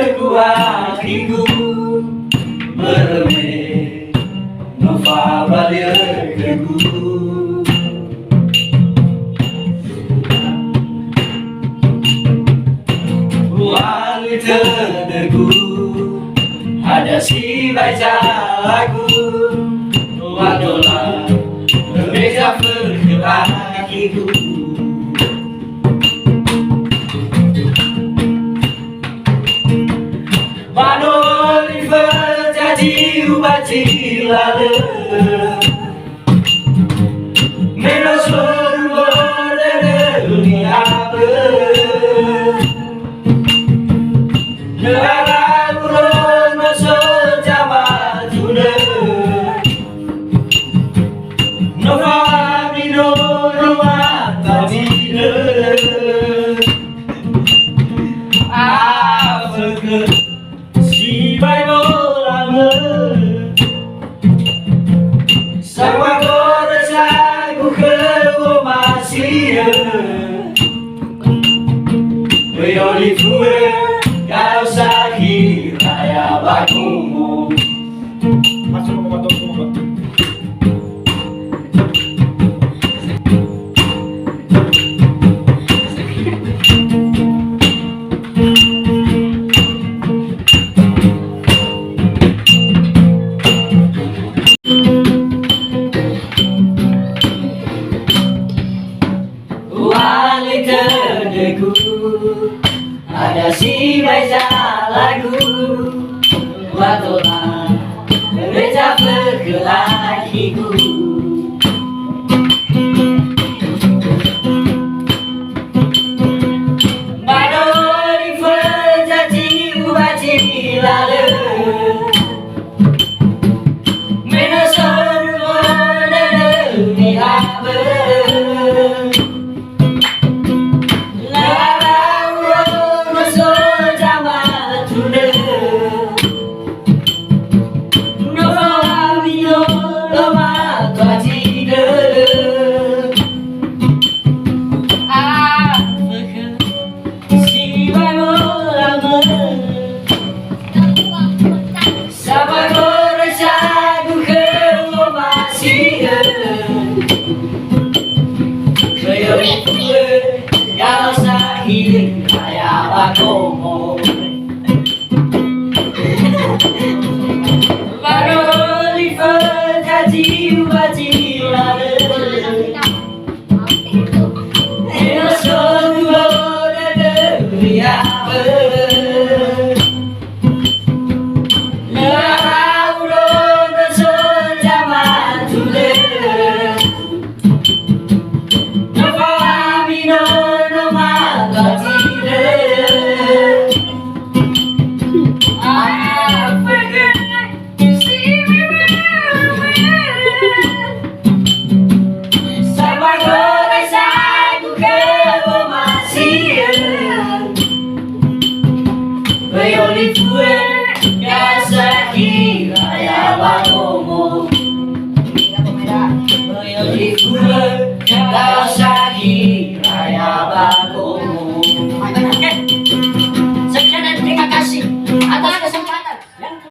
teguh hatiku beremeh Nova balik teguh wali terdeguh ada si baca lagu wadola berbeza berkelakiku Manoli verjadi ubati lalu Menos berubah dari dunia Negara buron masuk zaman tuna Nova bino rumah tabina Afrika si bai lama Sama koresa ku ke masih Bayoli fue Kalau sakit raya bakumu Masuk ke motor semua. Wali terdeguh ada si baca lagu Watola berbeza berkelahiku Manoli verjadi ubati lalu Menos berubah dari dunia Kalau sakit kayak bakomo Manoli verjadi ubati lalu Enos berubah dari dunia Negara buron masuk zaman tuna Bayoli fue, ya sakit, ya bakomo